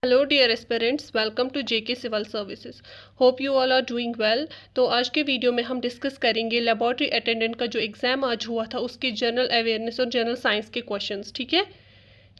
Hello dear aspirants, welcome to JK Civil Services. Hope you all are doing well. तो आज के video में हम डिस्कस करेंगे लेबोरेटरी अटेंडेंट का जो एग्ज़ाम आज हुआ था उसके जनरल अवेयरनेस और जनरल साइंस के क्वेश्चंस। ठीक है,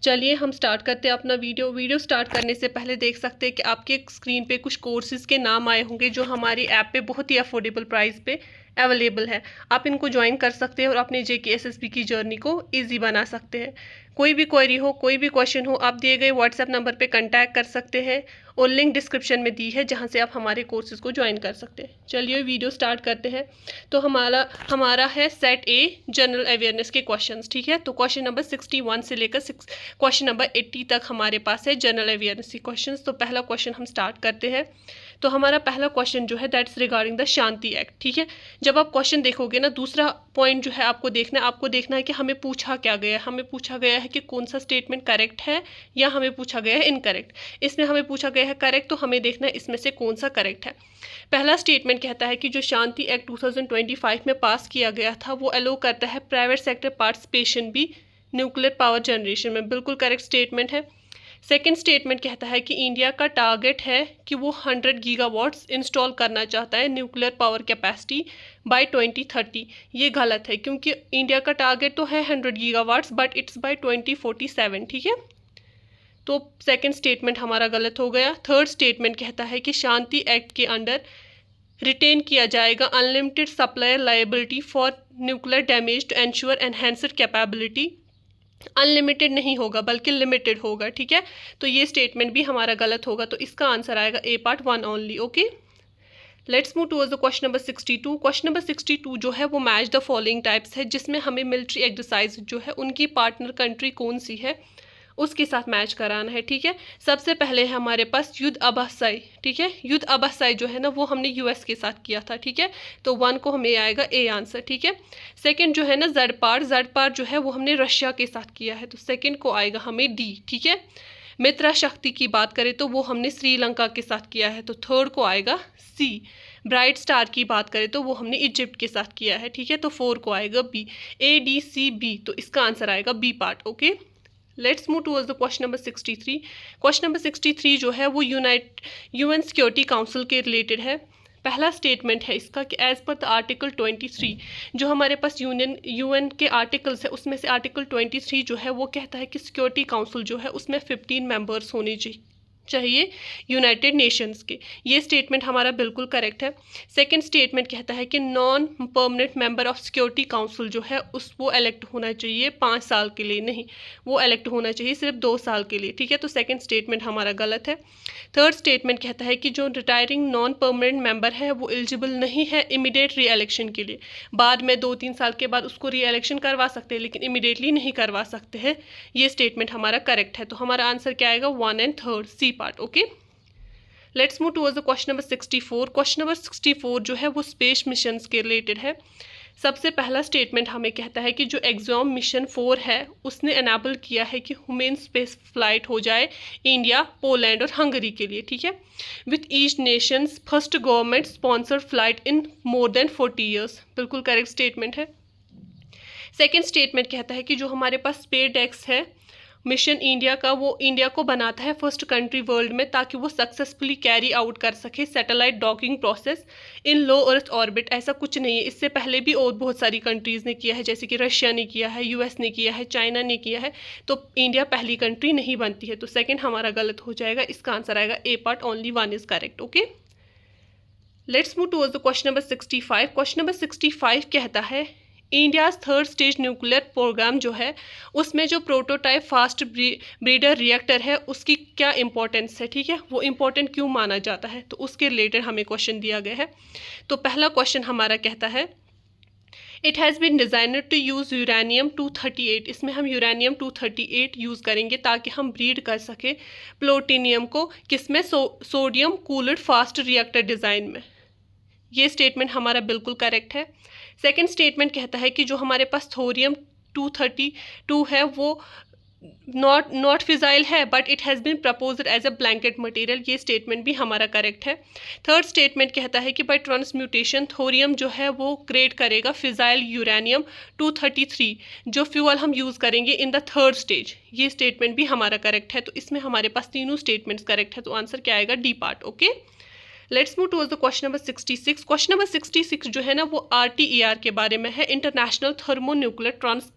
चलिए हम स्टार्ट करते हैं अपना वीडियो स्टार्ट करने से पहले देख सकते हैं कि आपके स्क्रीन पे कुछ कोर्सेज़ के नाम आए होंगे जो हमारी ऐप पे बहुत ही अफोर्डेबल प्राइस पे अवेलेबल है। आप इनको ज्वाइन कर सकते हैं और अपने जेके एसएसबी की जर्नी को ईजी बना सकते हैं। कोई भी क्वेरी हो, कोई भी क्वेश्चन हो, आप दिए गए व्हाट्सएप नंबर पे कांटेक्ट कर सकते हैं और लिंक डिस्क्रिप्शन में दी है जहां से आप हमारे कोर्सेज़ को ज्वाइन कर सकते हैं। चलिए वीडियो स्टार्ट करते हैं। तो हमारा है सेट ए जनरल अवेयरनेस के क्वेश्चंस। ठीक है, तो क्वेश्चन नंबर 61 से लेकर क्वेश्चन नंबर 80 तक हमारे पास है जनरल अवेयरनेस के क्वेश्चंस। तो पहला क्वेश्चन हम स्टार्ट करते हैं। तो हमारा पहला क्वेश्चन जो है that's regarding the Shanti act. ठीक है, जब आप क्वेश्चन देखोगे ना, दूसरा पॉइंट जो है आपको देखना है कि हमें पूछा क्या गया है। हमें पूछा गया है कि कौन सा स्टेटमेंट करेक्ट है या हमें पूछा गया है इनकरेक्ट। इसमें हमें पूछा गया है करेक्ट, तो हमें देखना है इसमें से कौन सा करेक्ट है। पहला स्टेटमेंट कहता है कि जो शांति एक्ट 2025 में पास किया गया था वो अलो करता है प्राइवेट सेक्टर पार्टिसिपेशन भी न्यूक्लियर पावर जनरेशन में। बिल्कुल करेक्ट स्टेटमेंट है। सेकेंड स्टेटमेंट कहता है कि इंडिया का टारगेट है कि वो 100 गीगावाट्स इंस्टॉल करना चाहता है न्यूक्लियर पावर कैपेसिटी बाय 2030। ये गलत है क्योंकि इंडिया का टारगेट तो है 100 गीगावाट्स बट इट्स बाय 2047। ठीक है, तो सेकेंड स्टेटमेंट हमारा गलत हो गया। थर्ड स्टेटमेंट कहता है कि शांति एक्ट के अंडर रिटेन किया जाएगा unlimited supplier liability for nuclear damage to ensure enhanced capability. Unlimited नहीं होगा बल्कि लिमिटेड होगा। ठीक है, तो ये स्टेटमेंट भी हमारा गलत होगा, तो इसका आंसर आएगा A part 1 only. Okay, let's move towards the question number 62। Question number 62 जो है वो मैच द फॉलोइंग टाइप्स है, जिसमें हमें मिलिट्री एक्सरसाइज जो है उनकी पार्टनर कंट्री कौन सी है उसके साथ मैच कराना है। ठीक है, सबसे पहले है हमारे पास युद्ध अबासाई। ठीक है, युद्ध अबासाई जो है ना वो हमने यूएस के साथ किया था। ठीक है, तो 1 को हमें आएगा ए आंसर। ठीक है, सेकंड जो है ना जड़पार जो है वो हमने रशिया के साथ किया है, तो सेकंड को आएगा हमें डी। ठीक है, मित्रा शक्ति की बात करें तो वो हमने श्रीलंका के साथ किया है, तो थर्ड को आएगा सी। ब्राइट स्टार की बात करें तो वो हमने इजिप्ट के साथ किया है। ठीक है, तो 4 को आएगा B. A D C B, तो इसका आंसर आएगा B part. Okay, let's move towards the question number 63। Question number 63 जो है वो यूएन सिक्योरिटी काउंसिल के रिलेटेड है। पहला स्टेटमेंट है इसका कि एज पर द आर्टिकल 23, जो हमारे पास यूएन के आर्टिकल्स है उसमें से आर्टिकल 23 जो है वो कहता है कि सिक्योरिटी काउंसिल जो है उसमें 15 मेंबर्स होने चाहिए यूनाइटेड नेशंस के। ये स्टेटमेंट हमारा बिल्कुल करेक्ट है। सेकंड स्टेटमेंट कहता है कि non permanent member of security council जो है वो इलेक्ट होना चाहिए 5 साल के लिए, नहीं वो इलेक्ट होना चाहिए सिर्फ 2 साल के लिए। ठीक है, तो सेकंड स्टेटमेंट हमारा गलत है। थर्ड स्टेटमेंट कहता है कि जो रिटायरिंग नॉन परमानेंट मेंबर है वो एलिजिबल नहीं है इमीडिएट री इलेक्शन के लिए। बाद में 2-3 साल के बाद उसको री इलेक्शन करवा सकते हैं लेकिन इमीडिएटली नहीं करवा सकते हैं। ये स्टेटमेंट हमारा करेक्ट है, तो हमारा आंसर क्या आएगा 1 and 3 C part. Okay, let's move towards the question number 64। Question number 64 जो है वो स्पेस मिशंस के रिलेटेड है। सबसे पहला स्टेटमेंट हमें कहता है कि जो एग्जाम मिशन 4 है उसने एनेबल किया है कि ह्यूमन स्पेस फ्लाइट हो जाए इंडिया, पोलैंड और हंगरी के लिए। ठीक है, with each Nations first government sponsored flight in more than 40 years. बिल्कुल करेक्ट स्टेटमेंट है। सेकेंड स्टेटमेंट कहता है कि जो हमारे पास स्पेस डेक्स है मिशन इंडिया का, वो इंडिया को बनाता है फर्स्ट कंट्री वर्ल्ड में ताकि वो सक्सेसफुली कैरी आउट कर सके satellite docking process in low earth orbit. ऐसा कुछ नहीं है, इससे पहले भी और बहुत सारी कंट्रीज़ ने किया है, जैसे कि रशिया ने किया है, यूएस ने किया है, चाइना ने किया है, तो इंडिया पहली कंट्री नहीं बनती है। तो सेकेंड हमारा गलत हो जाएगा, इसका आंसर आएगा A part only 1 is correct. Okay, let's move towards the question number 65। Question number 65 कहता है India's third stage nuclear program जो है उसमें जो प्रोटोटाइप फास्ट ब्रीडर रिएक्टर है उसकी क्या इंपॉर्टेंस है। ठीक है, वो इंपॉर्टेंट क्यों माना जाता है, तो उसके रिलेटेड हमें क्वेश्चन दिया गया है। तो पहला क्वेश्चन हमारा कहता है it has been designed to use uranium 238। इसमें हम यूरेनियम 238 यूज़ करेंगे ताकि हम ब्रीड कर सके प्लूटोनियम को, किसमें, sodium cooled fast reactor design में। ये स्टेटमेंट हमारा बिल्कुल करेक्ट है। सेकेंड स्टेटमेंट कहता है कि जो हमारे पास थोरियम 232 है वो नॉट फिजाइल है but it has been proposed as a blanket material, ये स्टेटमेंट भी हमारा करेक्ट है। थर्ड स्टेटमेंट कहता है कि बाय ट्रांसम्यूटेशन थोरियम जो है वो क्रिएट करेगा फिजाइल यूरेनियम 233 जो फ्यूअल हम यूज़ करेंगे इन द थर्ड स्टेज, ये स्टेटमेंट भी हमारा करेक्ट है। तो इसमें हमारे पास तीनों स्टेटमेंट्स करेक्ट है, तो आंसर क्या आएगा? D part. Okay, let's move towards the question number 66। Question number 66 जो है ना वो RTER के बारे में है, international thermonuclear trans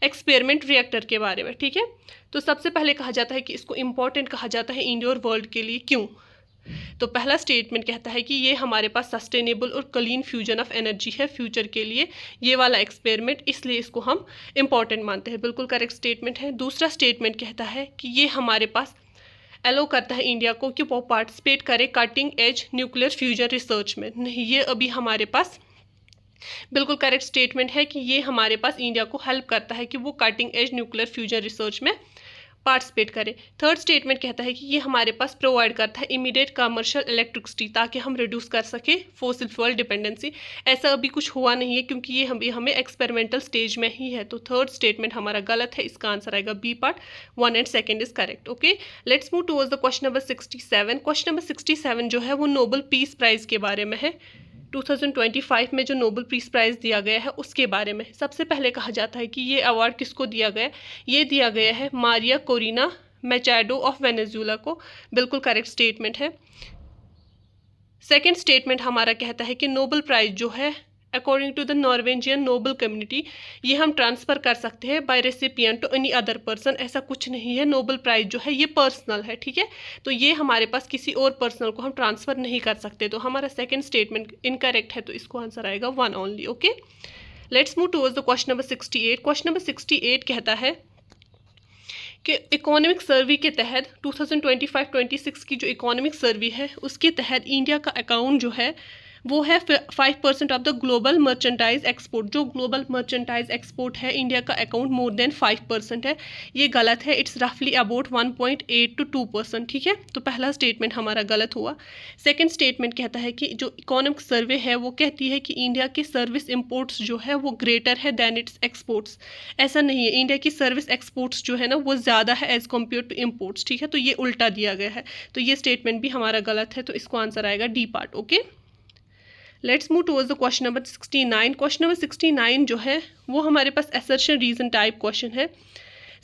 experiment reactor के बारे में। ठीक है, तो सबसे पहले कहा जाता है कि इसको इम्पॉर्टेंट कहा जाता है इंडिया और वर्ल्ड के लिए, क्यों? तो पहला स्टेटमेंट कहता है कि ये हमारे पास सस्टेनेबल और क्लीन फ्यूजन ऑफ एनर्जी है फ्यूचर के लिए, ये वाला एक्सपेरिमेंट, इसलिए इसको हम इम्पॉर्टेंट मानते हैं। बिल्कुल करेक्ट स्टेटमेंट है। दूसरा स्टेटमेंट कहता है कि ये हमारे पास अलो करता है इंडिया को कि वो पार्टिसिपेट करे cutting edge nuclear fusion research में। नहीं, ये अभी हमारे पास बिल्कुल करेक्ट स्टेटमेंट है कि ये हमारे पास इंडिया को हेल्प करता है कि वो cutting edge nuclear fusion research में पार्टिसिपेट करे। थर्ड स्टेटमेंट कहता है कि ये हमारे पास प्रोवाइड करता है इमीडिएट कमर्शियल इलेक्ट्रिसिटी ताकि हम रिड्यूस कर सके फोसिल फ्यूल डिपेंडेंसी। ऐसा अभी कुछ हुआ नहीं है क्योंकि ये हमें एक्सपेरिमेंटल स्टेज में ही है। तो थर्ड स्टेटमेंट हमारा गलत है, इसका आंसर आएगा B part. 1 and 2 is correct. Okay, let's move towards the question number 67। Question number 67 जो है वो नोबेल पीस प्राइज के बारे में है। 2025 में जो नोबेल पीस प्राइज़ दिया गया है उसके बारे में। सबसे पहले कहा जाता है कि ये अवार्ड किसको दिया गया? ये दिया गया है Maria Corina Machado of Venezuela को। बिल्कुल करेक्ट स्टेटमेंट है। सेकंड स्टेटमेंट हमारा कहता है कि नोबेल प्राइज़ जो है according to the Norwegian Nobel community ये हम ट्रांसफ़र कर सकते हैं by recipient to any other person. ऐसा कुछ नहीं है, नोबेल प्राइज़ जो है ये पर्सनल है। ठीक है, तो ये हमारे पास किसी और पर्सनल को हम ट्रांसफ़र नहीं कर सकते। तो हमारा सेकंड स्टेटमेंट इनकरेक्ट है, तो इसको आंसर आएगा 1 only. Okay, let's move towards the question number 68। Question number 68 कहता है कि इकोनॉमिक सर्वे के तहत 2025-26 की जो इकोनॉमिक सर्वे है उसके तहत इंडिया का अकाउंट जो है वो है 5% of the global merchandise export. जो ग्लोबल मर्चेंटाइज एक्सपोर्ट है इंडिया का अकाउंट मोर देन 5% है, ये गलत है। इट्स रफली अबाउट 1.8 to 2%। ठीक है, तो पहला स्टेटमेंट हमारा गलत हुआ। सेकंड स्टेटमेंट कहता है कि जो इकोनॉमिक सर्वे है वो कहती है कि इंडिया के सर्विस इम्पोर्ट्स जो है वो ग्रेटर है दैन इट्स एक्सपोर्ट्स। ऐसा नहीं है, इंडिया की सर्विस एक्सपोर्ट्स जो है ना वो ज़्यादा है एज़ कम्पेयर टू इम्पोर्ट्स। ठीक है, तो ये उल्टा दिया गया है, तो ये स्टेटमेंट भी हमारा गलत है, तो इसको आंसर आएगा D part. Okay, let's move towards the question number 69। Question number 69 जो है वो हमारे पास असर्शन रीजन टाइप क्वेश्चन है।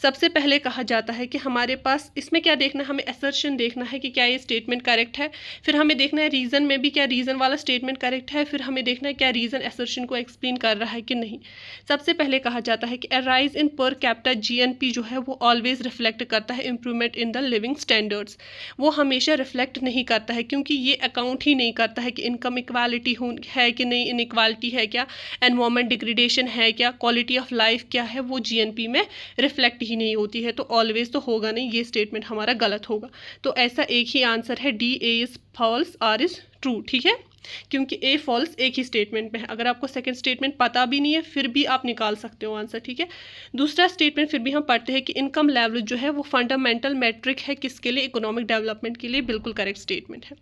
सबसे पहले कहा जाता है कि हमारे पास इसमें क्या देखना है, हमें असर्शन देखना है कि क्या ये स्टेटमेंट करेक्ट है, फिर हमें देखना है रीज़न में भी क्या रीज़न वाला स्टेटमेंट करेक्ट है, फिर हमें देखना है क्या रीज़न असर्शन को एक्सप्लेन कर रहा है कि नहीं। सबसे पहले कहा जाता है कि a rise in per capita GNP जो है वो ऑलवेज रिफ्लेक्ट करता है improvement in the living standards. वो हमेशा रिफ्लेक्ट नहीं करता है क्योंकि ये अकाउंट ही नहीं करता है कि इनकम इक्वालिटी है कि नहीं, इनइक्वालिटी है क्या, एनवायरमेंट डिग्रेडेशन है क्या, क्वालिटी ऑफ लाइफ क्या है, वो GNP में रिफ्लेक्ट ही नहीं होती है। तो ऑलवेज तो होगा नहीं, ये स्टेटमेंट हमारा गलत होगा। तो ऐसा एक ही आंसर है D, A is false, R is true. ठीक है, क्योंकि ए फॉल्स एक ही स्टेटमेंट में है। अगर आपको सेकंड स्टेटमेंट पता भी नहीं है फिर भी आप निकाल सकते हो आंसर। ठीक है, दूसरा स्टेटमेंट फिर भी हम पढ़ते हैं कि इनकम लेवल जो है वो फंडामेंटल मैट्रिक है किसके लिए, इकोनॉमिक डेवलपमेंट के लिए। बिल्कुल करेक्ट स्टेटमेंट है।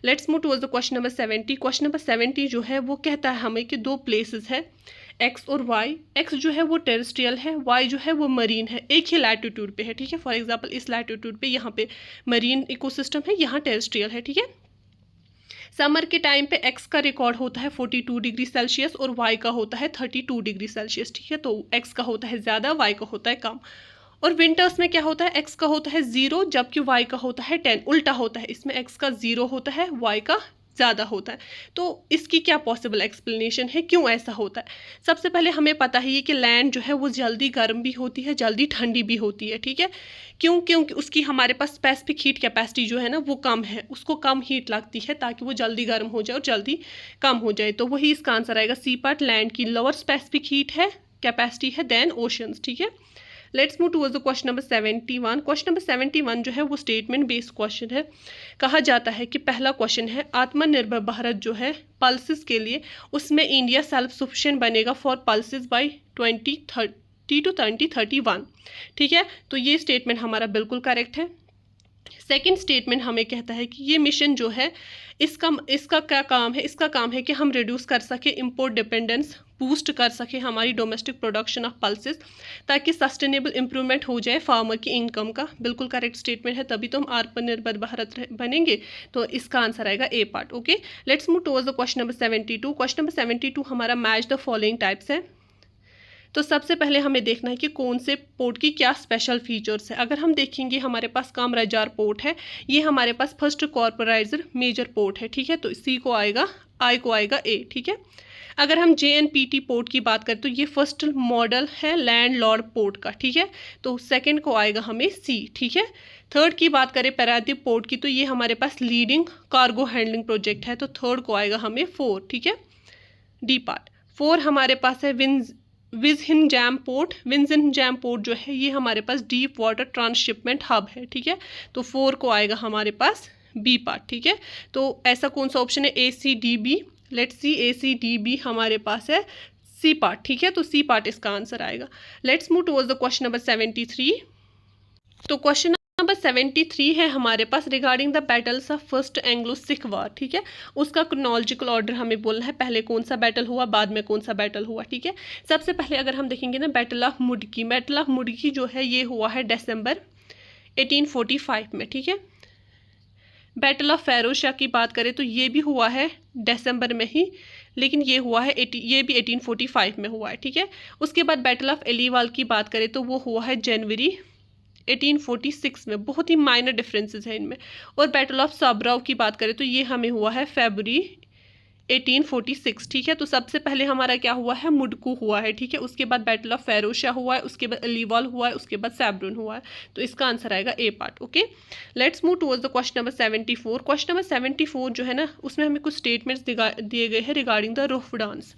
Let's move towards the question number 70। Question number 70 जो है वो कहता है हमें कि दो प्लेसेस है एक्स और वाई। एक्स जो है वो टेरेस्ट्रियल है, वाई जो है वो मरीन है, एक ही लैटिट्यूड पे है। ठीक है, फॉर एग्जांपल इस लैटिट्यूड पे यहाँ पे मरीन इकोसिस्टम है, यहाँ टेरेस्ट्रियल है। ठीक है, समर के टाइम पे एक्स का रिकॉर्ड होता है 42 डिग्री सेल्सियस और वाई का होता है 32 डिग्री सेल्सियस। ठीक है, तो एक्स का होता है ज़्यादा, वाई का होता है कम। और विंटर्स में क्या होता है, एक्स का होता है 0 जबकि वाई का होता है 10। उल्टा होता है, इसमें एक्स का 0 होता है, वाई का ज़्यादा होता है। तो इसकी क्या पॉसिबल एक्सप्लेनेशन है, क्यों ऐसा होता है? सबसे पहले हमें पता है कि लैंड जो है वो जल्दी गर्म भी होती है, जल्दी ठंडी भी होती है। ठीक है, क्यों? क्योंकि उसकी हमारे पास स्पेसिफिक हीट कैपेसिटी जो है ना वो कम है, उसको कम हीट लगती है ताकि वो जल्दी गर्म हो जाए और जल्दी कम हो जाए। तो वही इसका आंसर आएगा सी पार्ट। लैंड की लोअर स्पेसिफिक हीट है, कैपेसिटी है देन ओशंस। ठीक है, let's move towards the question number 71। Question number 71 जो है वो स्टेटमेंट बेस्ड क्वेश्चन है। कहा जाता है कि पहला क्वेश्चन है आत्मनिर्भर भारत जो है पल्सेस के लिए, उसमें इंडिया सेल्फ सफिशिएंट बनेगा फॉर पल्सेस बाय 2030 to 2031। ठीक है, तो ये स्टेटमेंट हमारा बिल्कुल करेक्ट है। सेकंड स्टेटमेंट हमें कहता है कि ये मिशन जो है इसका क्या काम है, इसका काम है कि हम रिड्यूस कर सके इंपोर्ट डिपेंडेंस, बूस्ट कर सके हमारी डोमेस्टिक प्रोडक्शन ऑफ पल्सेस, ताकि सस्टेनेबल इंप्रूवमेंट हो जाए फार्मर की इनकम का। बिल्कुल करेक्ट स्टेटमेंट है, तभी तो हम आत्मनिर्भर भारत बनेंगे। तो इसका आंसर आएगा A part. Okay, let's move towards the question number 72। Question number 72 हमारा मैच द फॉलोइंग टाइप्स है। तो सबसे पहले हमें देखना है कि कौन से पोर्ट की क्या स्पेशल फीचर्स है। अगर हम देखेंगे हमारे पास कामराजार पोर्ट है, ये हमारे पास फर्स्ट कॉर्पोराइजर मेजर पोर्ट है, ठीक है, तो सी को आएगा, आई को आएगा ए, ठीक है। अगर हम JNPT पोर्ट की बात करें तो ये फर्स्ट मॉडल है लैंडलॉर्ड पोर्ट का, ठीक है, तो सेकंड को आएगा हमें सी, ठीक है। थर्ड की बात करें पैरादीप पोर्ट की, तो ये हमारे पास लीडिंग कार्गो हैंडलिंग प्रोजेक्ट है, तो थर्ड को आएगा हमें 4, ठीक है, डी पार्ट। 4 हमारे पास है विज़हिनजैम पोर्ट। विज़हिनजैम पोर्ट जो है ये हमारे पास डीप वाटर ट्रांसशिपमेंट हब है, ठीक है, तो 4 को आएगा हमारे पास बी पार्ट, ठीक है। तो ऐसा कौन सा ऑप्शन है, ACDB, लेट्स सी, ACDB हमारे पास है सी पार्ट, ठीक है, तो सी पार्ट इसका आंसर आएगा। Let's move towards the question number 73। तो क्वेश्चन नंबर 73 है हमारे पास regarding the battles of first Anglo Sikh war, ठीक है, उसका क्रोनोलॉजिकल ऑर्डर हमें बोलना है, पहले कौन सा बैटल हुआ, बाद में कौन सा बैटल हुआ, ठीक है। सबसे पहले अगर हम देखेंगे ना बैटल ऑफ मुडकी, बैटल ऑफ मुडकी जो है ये हुआ है दिसंबर 1845 में, ठीक है। बैटल ऑफ फेरोशाह की बात करें तो ये भी हुआ है दिसंबर में ही, लेकिन ये हुआ है ये भी 1845 में हुआ है, ठीक है। उसके बाद बैटल ऑफ अलीवाल की बात करें तो वो हुआ है जनवरी 1846 में, बहुत ही माइनर डिफरेंसेस हैं इनमें। और बैटल ऑफ साबराव की बात करें तो ये हमें हुआ है फरवरी 1846, ठीक है। तो सबसे पहले हमारा क्या हुआ है, मुडकू हुआ है, ठीक है, उसके बाद बैटल ऑफ फेरोशाह हुआ है, उसके बाद अलीवाल हुआ है, उसके बाद सैब्रुन हुआ है, तो इसका आंसर आएगा A part. Okay, let's move towards the question number 74। Question number 74 जो है ना उसमें हमें कुछ स्टेटमेंट्स दिए गए हैं रिगार्डिंग द रोफ डांस।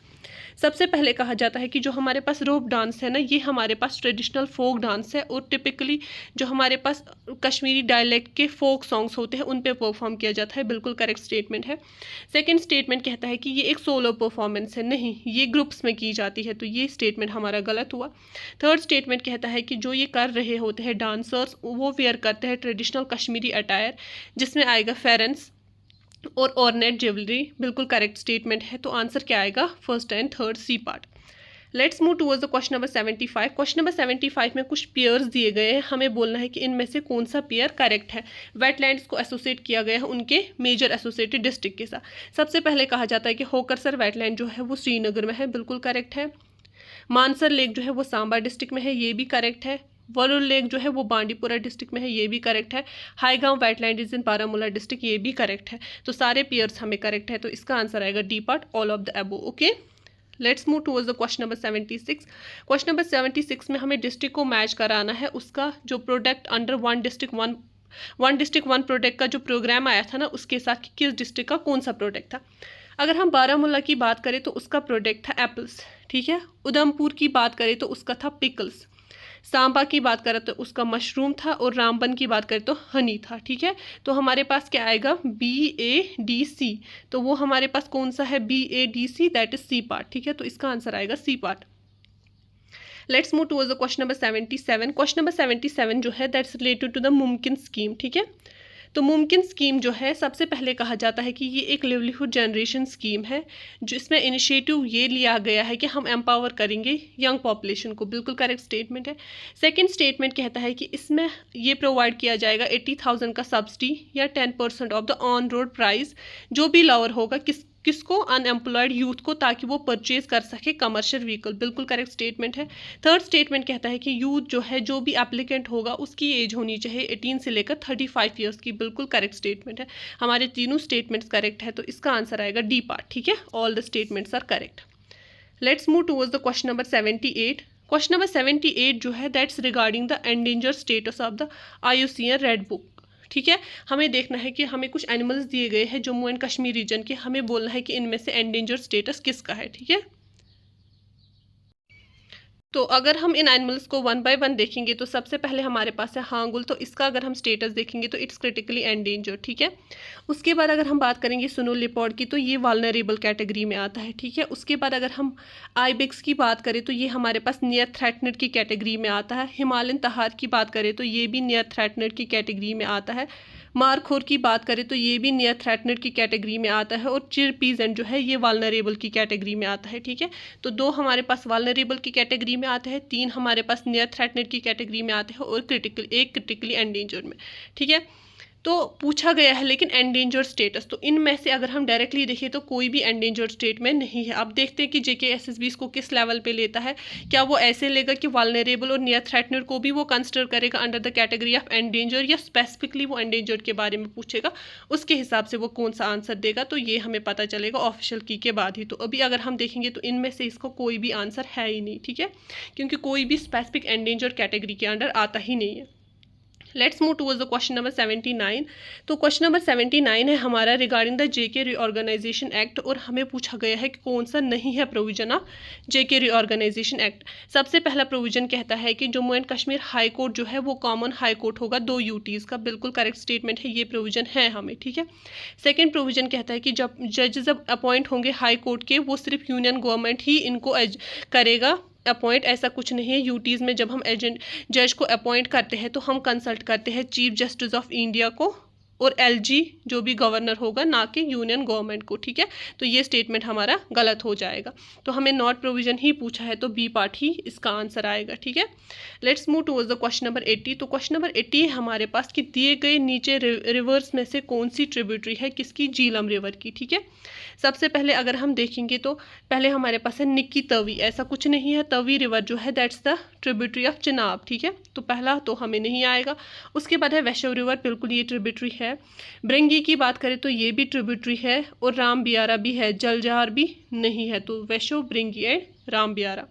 सबसे पहले कहा जाता है कि जो हमारे पास रोप डांस है ना ये हमारे पास ट्रेडिशनल फोक डांस है, और टिपिकली जो हमारे पास कश्मीरी डायलेक्ट के फोक सॉन्ग्स होते हैं उन पे परफॉर्म किया जाता है। बिल्कुल करेक्ट स्टेटमेंट है। सेकंड स्टेटमेंट कहता है कि ये एक सोलो परफॉर्मेंस है, नहीं, ये ग्रुप्स में की जाती है, तो ये स्टेटमेंट हमारा गलत हुआ। थर्ड स्टेटमेंट कहता है कि जो ये कर रहे होते हैं डांसर्स वो वेयर करते हैं ट्रेडिशनल कश्मीरी अटायर, जिसमें आएगा फेरेंस और ऑर्नेट ज्वेलरी। बिल्कुल करेक्ट स्टेटमेंट है, तो आंसर क्या आएगा, first and third C part. Let's move towards the question number 75। Question number 75 में कुछ पेयर्स दिए गए हैं, हमें बोलना है कि इनमें से कौन सा पेयर करेक्ट है। वेटलैंड्स को एसोसिएट किया गया है उनके मेजर एसोसिएटेड डिस्ट्रिक्ट के साथ। सबसे पहले कहा जाता है कि होकरसर वेटलैंड जो है वो श्रीनगर में है, बिल्कुल करेक्ट है। मानसर लेक जो है वो सांबा डिस्ट्रिक्ट में है, ये भी करेक्ट है। वरुण लेक जो है वो बांडीपुरा डिस्ट्रिक्ट में है, ये भी करेक्ट है। Haigam wetland is in Baramulla district, ये भी करेक्ट है। तो सारे पेयर्स हमें करेक्ट है, तो इसका आंसर आएगा D part, all of the above. Okay, let's move towards the question number 76। Question number 76 में हमें डिस्ट्रिक्ट को मैच कराना है, उसका जो product under one district one product का जो प्रोग्राम आया था ना उसके साथ किस डिस्ट्रिक्ट का कौन सा प्रोडक्ट था। अगर हम बारामूला की बात करें तो उसका प्रोडक्ट था एप्पल्स, ठीक है। उधमपुर की बात करें तो उसका था पिकल्स। सांबा की बात करें तो उसका मशरूम था, और रामबन की बात करें तो हनी था, ठीक है। तो हमारे पास क्या आएगा, BADC, तो वो हमारे पास कौन सा है, BADC, that is C part, ठीक है। तो इसका आंसर आएगा C part. Let's move towards the question number 77। Question number 77 जो है that's related to the Mumkin scheme, ठीक है। तो मुमकिन स्कीम जो है सबसे पहले कहा जाता है कि ये एक लिवलीहुड जनरेशन स्कीम है, जिसमें इनिशिएटिव ये लिया गया है कि हम एम्पावर करेंगे यंग पॉपुलेशन को। बिल्कुल करेक्ट स्टेटमेंट है। सेकंड स्टेटमेंट कहता है कि इसमें ये प्रोवाइड किया जाएगा 80,000 का सब्सिडी या 10% of the on road price, जो भी लोअर होगा किसको, अनएम्प्लॉयड यूथ को, ताकि वो परचेज कर सके कमर्शियल व्हीकल। बिल्कुल करेक्ट स्टेटमेंट है। थर्ड स्टेटमेंट कहता है कि यूथ जो है जो भी एप्लीकेंट होगा उसकी एज होनी चाहिए 18 से लेकर 35 ईयर्स की। बिल्कुल करेक्ट स्टेटमेंट है। हमारे तीनों स्टेटमेंट्स करेक्ट है, तो इसका आंसर आएगा डी पार्ट, ठीक है। All the statements are correct. Let's move towards the question number 78। Question number 78 जो है that's regarding the endangered status of the IUCN red book, ठीक है। हमें देखना है कि हमें कुछ एनिमल्स दिए गए हैं जम्मू एंड कश्मीर रीजन के, हमें बोलना है कि इनमें से एंडेंजर्ड स्टेटस किसका है, ठीक है। तो अगर हम इन एनिमल्स को वन बाय वन देखेंगे तो सबसे पहले हमारे पास है हांगुल, तो इसका अगर हम स्टेटस देखेंगे तो इट्स क्रिटिकली एंडेंजर्ड, ठीक है। उसके बाद अगर हम बात करेंगे स्नो लेपर्ड की तो ये वाल्नरेबल कैटेगरी में आता है, ठीक है। उसके बाद अगर हम आइबेक्स की बात करें तो ये हमारे पास नियर थ्रेटनेड की कैटेगरी में आता है। हिमालयन तहार की बात करें तो ये भी नियर थ्रेटनेड की कैटेगरी में आता है। मारखोर की बात करें तो ये भी नियर थ्रेटनर की कैटेगरी में आता है, और चिरपीजेंट जो है ये वालनरेबल की कैटेगरी में आता है। ठीक है, तो 2 हमारे पास वालनरेबल की कैटेगरी में आते हैं, 3 हमारे पास नियर थ्रेटनर की कैटेगरी में आते हैं, और क्रिटिकली एंडेंजर्ड में। ठीक है, तो पूछा गया है लेकिन एंडेंजर्ड स्टेटस, तो इनमें से अगर हम डायरेक्टली देखें तो कोई भी एंडेंजर्ड स्टेट में नहीं है। अब देखते हैं कि JKSSB इसको किस लेवल पे लेता है। क्या वो ऐसे लेगा कि वालनरेबल और नियर थ्रेटनर को भी वो कंसिडर करेगा under the category of endanger, या स्पेसिफिकली वो एंडेंजर्ड के बारे में पूछेगा, उसके हिसाब से वो कौन सा आंसर देगा, तो ये हमें पता चलेगा ऑफिशियल की के बाद ही। तो अभी अगर हम देखेंगे तो इनमें से इसको कोई भी आंसर है ही नहीं। ठीक है, क्योंकि कोई भी स्पेसिफिक एंडेंजर्ड कैटेगरी के अंडर आता ही नहीं है। Let's move towards the question number 79। तो क्वेश्चन नंबर 79 है हमारा regarding the JK reorganisation act, और हमें पूछा गया है कि कौन सा नहीं है provision of JK reorganisation act. सबसे पहला प्रोविजन कहता है कि Jammu and Kashmir high court जो है वो कॉमन हाई कोर्ट होगा 2 UTs का, बिल्कुल करेक्ट स्टेटमेंट है, ये प्रोविजन है हमें। ठीक है, सेकेंड प्रोविजन कहता है कि जब जज अपॉइंट होंगे हाई कोर्ट के, वो सिर्फ यूनियन गवर्नमेंट ही इनको करेगा अपॉइंट, ऐसा कुछ नहीं है। यूटीज़ में जब हम जज को अपॉइंट करते हैं तो हम कंसल्ट करते हैं चीफ जस्टिस ऑफ इंडिया को और LG जो भी गवर्नर होगा, ना कि यूनियन गवर्नमेंट को। ठीक है, तो ये स्टेटमेंट हमारा गलत हो जाएगा। तो हमें नॉट प्रोविजन ही पूछा है, तो बी पार्ट ही इसका आंसर आएगा। ठीक है, let's move towards the question number 80। तो क्वेश्चन नंबर 80 है हमारे पास कि दिए गए नीचे रिवर्स में से कौन सी ट्रिब्यूटरी है किसकी, झीलम रिवर की। ठीक है, सबसे पहले अगर हम देखेंगे तो पहले हमारे पास है निक्की तवी, ऐसा कुछ नहीं है। तवी रिवर जो है that's the tributary of Chenab. ठीक है, तो पहला तो हमें नहीं आएगा। उसके बाद है वैष्णव रिवर, बिल्कुल ये ट्रिब्यूटरी है। ब्रिंगी की बात करें तो ये भी ट्रिब्यूटरी है, और राम बियारा भी है, जलजहार भी नहीं है। तो वैष्णव, ब्रिंगी एंड राम बियारा।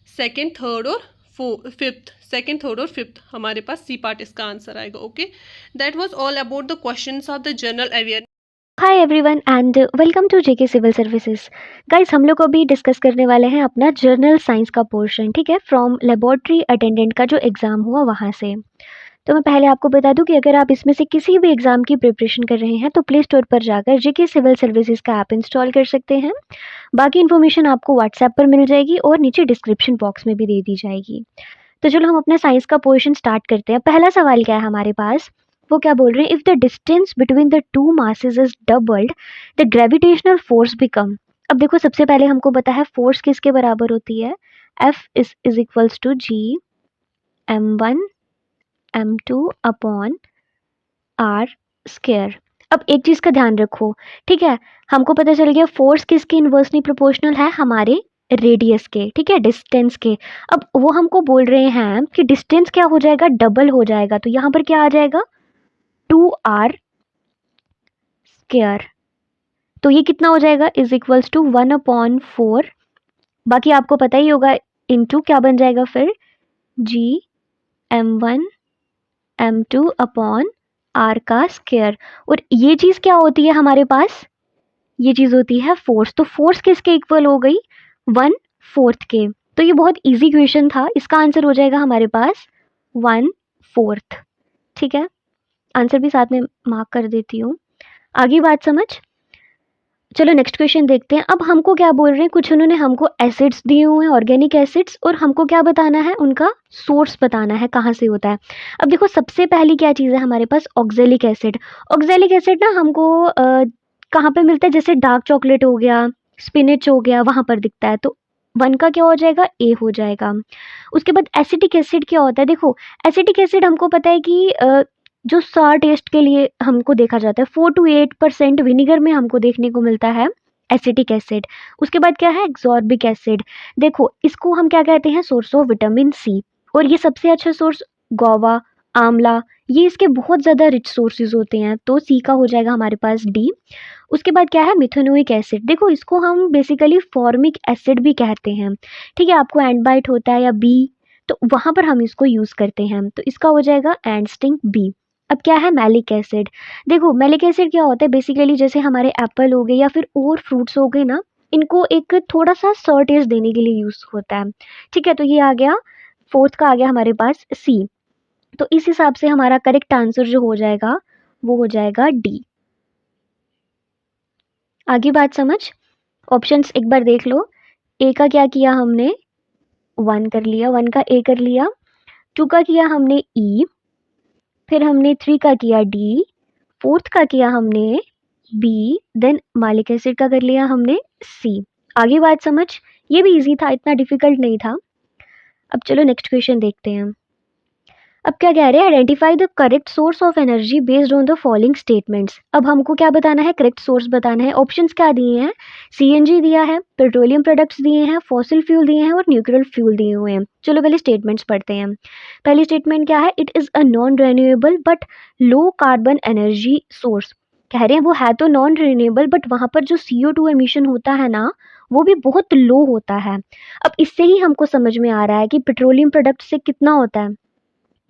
सेकेंड, थर्ड और फिफ्थ हमारे पास सी पार्ट इसका आंसर आएगा। Okay, that was all about the questions of the general awareness. Hi everyone and welcome to JK civil services. Guys, हम लोग अभी डिस्कस करने वाले हैं अपना जर्नल साइंस का पोर्शन। ठीक है, फ्रॉम लेबोरेटरी अटेंडेंट का जो एग्ज़ाम हुआ वहाँ से। तो मैं पहले आपको बता दूं कि अगर आप इसमें से किसी भी एग्ज़ाम की प्रिपरेशन कर रहे हैं तो प्ले स्टोर पर जाकर JK सिविल सर्विसेज का ऐप इंस्टॉल कर सकते हैं। बाकी इन्फॉर्मेशन आपको व्हाट्सएप पर मिल जाएगी और नीचे डिस्क्रिप्शन बॉक्स में भी दे दी जाएगी। तो चलो हम अपना साइंस का पोर्शन स्टार्ट करते हैं। पहला सवाल क्या है हमारे पास, वो क्या बोल रहे हैं, if the distance between the two masses is doubled the gravitational force become. अब देखो, सबसे पहले हमको पता है फोर्स किसके बराबर होती है, F is equals to G m1 m2 upon r square. अब एक चीज का ध्यान रखो, ठीक है, हमको पता चल गया फोर्स किसके इन्वर्सली प्रोपोर्शनल है, हमारे रेडियस के। ठीक है, डिस्टेंस के। अब वो हमको बोल रहे हैं कि डिस्टेंस क्या हो जाएगा, डबल हो जाएगा। तो यहाँ पर क्या आ जाएगा, 2r स्क्वायर। तो ये कितना हो जाएगा, इज इक्वल्स टू 1/4। बाकी आपको पता ही होगा, इनटू क्या बन जाएगा फिर, G m1 m2 upon r का स्क्वायर। और ये चीज क्या होती है हमारे पास, ये चीज होती है फोर्स। तो फोर्स किसके इक्वल हो गई, 1/4 के। तो ये बहुत इजी क्वेश्चन था, इसका आंसर हो जाएगा हमारे पास 1/4। ठीक है, आंसर भी साथ में मार्क कर देती हूँ। आगे बात समझ, चलो नेक्स्ट क्वेश्चन देखते हैं। अब हमको क्या बोल रहे हैं, कुछ उन्होंने हमको एसिड्स दिए हुए हैं, ऑर्गेनिक एसिड्स, और हमको क्या बताना है, उनका सोर्स बताना है, कहाँ से होता है। अब देखो, सबसे पहली क्या चीज़ है हमारे पास, ऑक्जेलिक एसिड। ऑक्जेलिक एसिड ना हमको कहाँ पे मिलता है, जैसे डार्क चॉकलेट हो गया, स्पिनिच हो गया, वहाँ पर दिखता है। तो 1 का क्या हो जाएगा, ए हो जाएगा। उसके बाद एसिटिक एसिड क्या होता है, देखो एसिटिक एसिड हमको पता है कि जो सार टेस्ट के लिए हमको देखा जाता है, 4 to 8% विनीगर में हमको देखने को मिलता है एसिटिक एसिड। उसके बाद क्या है, एक्सॉर्बिक एसिड। देखो इसको हम क्या कहते हैं, सोर्स ऑफ विटामिन सी। और ये सबसे अच्छा सोर्स गुआवा, आंवला, ये इसके बहुत ज़्यादा रिच सोर्सेज होते हैं। तो सी का हो जाएगा हमारे पास डी। उसके बाद क्या है, मिथेनोइक एसिड। देखो इसको हम बेसिकली फॉर्मिक एसिड भी कहते हैं। ठीक है, आपको एंडबाइट होता है या बी, तो वहाँ पर हम इसको यूज़ करते हैं। तो इसका हो जाएगा एंड स्टिंग बी। अब क्या है, मैलिक एसिड। देखो मैलिक एसिड क्या होता है, बेसिकली जैसे हमारे एप्पल हो गए या फिर और फ्रूट्स हो गए ना, इनको एक थोड़ा सा सॉर टेस्ट देने के लिए यूज़ होता है। ठीक है, तो ये आ गया, फोर्थ का आ गया हमारे पास सी। तो इस हिसाब से हमारा करेक्ट आंसर जो हो जाएगा वो हो जाएगा डी। आगे बात समझ, ऑप्शंस एक बार देख लो। ए का क्या किया हमने, 1 कर लिया, 1 का ए कर लिया। 2 का किया हमने ई, फिर हमने 3 का किया डी, 4th का किया हमने बी, देन मालिक एसिड का कर लिया हमने सी। आगे बात समझ? ये भी इजी था, इतना डिफिकल्ट नहीं था। अब चलो नेक्स्ट क्वेश्चन देखते हैं। अब क्या कह रहे हैं, identify the correct source of energy based on the following statements. अब हमको क्या बताना है, करेक्ट सोर्स बताना है। ऑप्शंस क्या दिए हैं, सीएनजी दिया है, पेट्रोलियम प्रोडक्ट्स दिए हैं, फॉसिल फ्यूल दिए हैं और न्यूक्लियर फ्यूल दिए हुए हैं। चलो पहले स्टेटमेंट्स पढ़ते हैं। पहली स्टेटमेंट क्या है, it is a non renewable but low carbon energy source. कह रहे हैं वो है तो नॉन रिन्यूएबल बट वहाँ पर जो CO2 एमिशन होता है ना, वो भी बहुत लो होता है। अब इससे ही हमको समझ में आ रहा है कि पेट्रोलियम प्रोडक्ट से कितना होता है,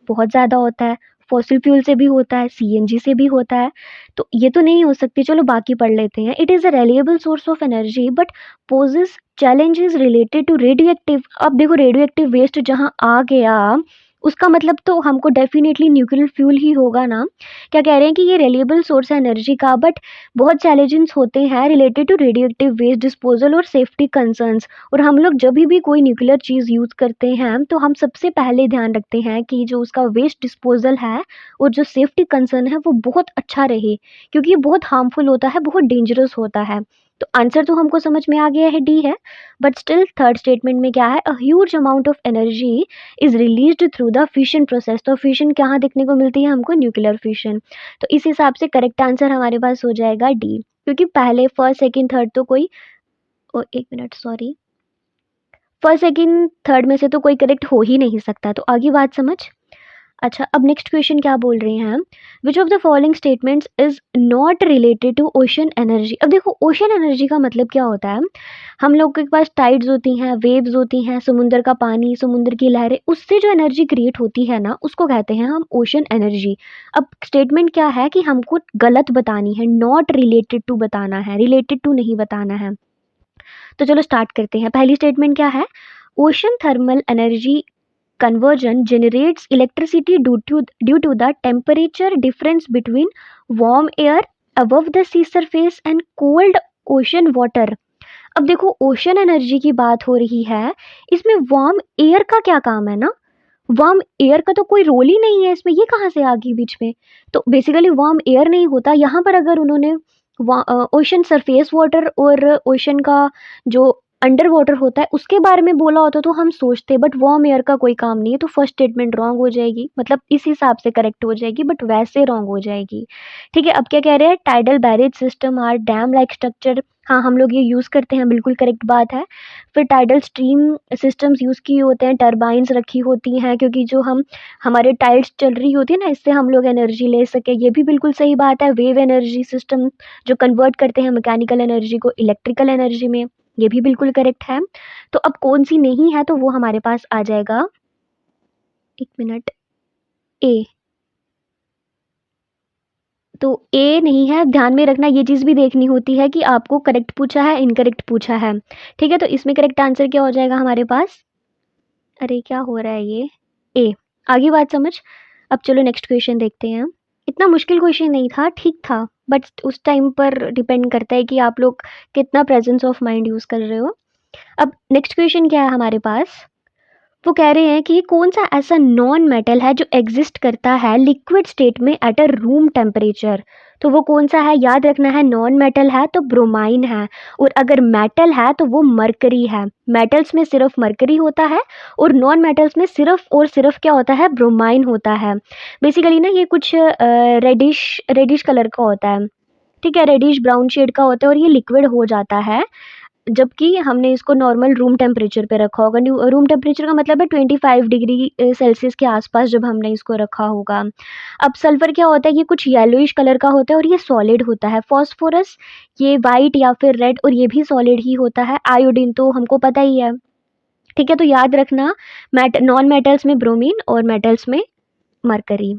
बहुत ज़्यादा होता है, फॉसिल फ्यूल से भी होता है, सीएनजी से भी होता है, तो ये तो नहीं हो सकती। चलो बाकी पढ़ लेते हैं। It is a reliable source of energy but poses challenges related to radioactive. अब देखो रेडियो एक्टिव वेस्ट जहाँ आ गया, उसका मतलब तो हमको डेफिनेटली न्यूक्लियर फ्यूल ही होगा ना। क्या कह रहे हैं कि ये रिलायबल सोर्स है एनर्जी का, बट बहुत चैलेंजेस होते हैं related to radioactive waste disposal और सेफ्टी कंसर्न्स। और हम लोग जब भी कोई न्यूक्लियर चीज़ यूज़ करते हैं तो हम सबसे पहले ध्यान रखते हैं कि जो उसका वेस्ट डिस्पोजल है और जो सेफ्टी कंसर्न है वो बहुत अच्छा रहे, क्योंकि ये बहुत हार्मफुल होता है, बहुत डेंजरस होता है। तो आंसर तो हमको समझ में आ गया है, डी है। बट स्टिल थर्ड स्टेटमेंट में क्या है, a huge amount of energy is released through the fission process. तो फिशन कहाँ देखने को मिलती है हमको, न्यूक्लियर फिशन। तो इस हिसाब से करेक्ट आंसर हमारे पास हो जाएगा डी, क्योंकि पहले फर्स्ट सेकंड थर्ड तो कोई, एक minute sorry, first second third में से तो कोई करेक्ट हो ही नहीं सकता। तो आगे बात समझ। अच्छा, अब नेक्स्ट क्वेश्चन क्या बोल रहे हैं, which of the following statements is not related to ocean energy. अब देखो ओशन एनर्जी का मतलब क्या होता है, हम लोग के पास टाइड्स होती हैं, वेव्स होती हैं, समुद्र का पानी, समुद्र की लहरें, उससे जो एनर्जी क्रिएट होती है ना, उसको कहते हैं हम ओशन एनर्जी। अब स्टेटमेंट क्या है कि हमको गलत बतानी है, नॉट रिलेटेड टू बताना है, रिलेटेड टू नहीं बताना है। तो चलो स्टार्ट करते हैं। पहली स्टेटमेंट क्या है, ocean thermal energy conversion generates electricity due to the temperature difference between warm air above the sea surface and cold ocean water। अब देखो ओशन एनर्जी की बात हो रही है, इसमें वार्म एयर का क्या काम है ना, वार्म एयर का तो कोई रोल ही नहीं है इसमें, ये कहाँ से आ गई बीच में। तो बेसिकली वार्म एयर नहीं होता यहाँ पर। अगर उन्होंने ओशन सरफेस वाटर और ओशन का जो अंडर वाटर होता है उसके बारे में बोला होता तो हम सोचते, बट वार्म एयर का कोई काम नहीं है, तो फर्स्ट स्टेटमेंट रॉन्ग हो जाएगी, मतलब इस हिसाब से करेक्ट हो जाएगी, बट वैसे रॉन्ग हो जाएगी। ठीक है, अब क्या कह रहे हैं, tidal barrage system are dam like structure. हाँ, हम लोग ये यूज़ करते हैं, बिल्कुल करेक्ट बात है। फिर टाइडल स्ट्रीम सिस्टम्स यूज़ किए होते हैं, टरबाइंस रखी होती हैं, क्योंकि जो हमारे टाइल्स चल रही होती है ना, इससे हम लोग एनर्जी ले सके, ये भी बिल्कुल सही बात है। वेव एनर्जी सिस्टम जो कन्वर्ट करते हैं मैकेनिकल एनर्जी को इलेक्ट्रिकल एनर्जी में, ये भी बिल्कुल करेक्ट है। तो अब कौन सी नहीं है, तो वो हमारे पास आ जाएगा, एक मिनट, ए। तो ए नहीं है, ध्यान में रखना, ये चीज़ भी देखनी होती है कि आपको करेक्ट पूछा है इनकरेक्ट पूछा है। ठीक है, तो इसमें करेक्ट आंसर क्या हो जाएगा हमारे पास, अरे क्या हो रहा है ये, ए। आगे बात समझ। अब चलो नेक्स्ट क्वेश्चन देखते हैं। इतना मुश्किल क्वेश्चन नहीं था, ठीक था, बट उस टाइम पर डिपेंड करता है कि आप लोग कितना प्रेजेंस ऑफ माइंड यूज़ कर रहे हो। अब नेक्स्ट क्वेश्चन क्या है हमारे पास, वो कह रहे हैं कि कौन सा ऐसा नॉन मेटल है जो एग्जिस्ट करता है लिक्विड स्टेट में एट अ रूम टेम्परेचर। तो वो कौन सा है, याद रखना है, नॉन मेटल है तो ब्रोमाइन है, और अगर मेटल है तो वो मरकरी है। मेटल्स में सिर्फ मरकरी होता है और नॉन मेटल्स में सिर्फ और सिर्फ क्या होता है, ब्रोमाइन होता है। बेसिकली ना ये कुछ रेडिश रेडिश कलर का होता है, ठीक है, रेडिश ब्राउन शेड का होता है, और ये लिक्विड हो जाता है जबकि हमने इसको नॉर्मल रूम टेम्परेचर पे रखा होगा। रूम टेम्परेचर का मतलब है 25 डिग्री सेल्सियस के आसपास जब हमने इसको रखा होगा। अब सल्फर क्या होता है, ये कुछ येलोइश कलर का होता है और ये सॉलिड होता है। फॉस्फोरस ये वाइट या फिर रेड, और ये भी सॉलिड ही होता है। आयोडीन तो हमको पता ही है। ठीक है, तो याद रखना, नॉन मेटल्स में ब्रोमीन और मेटल्स में मरकरी।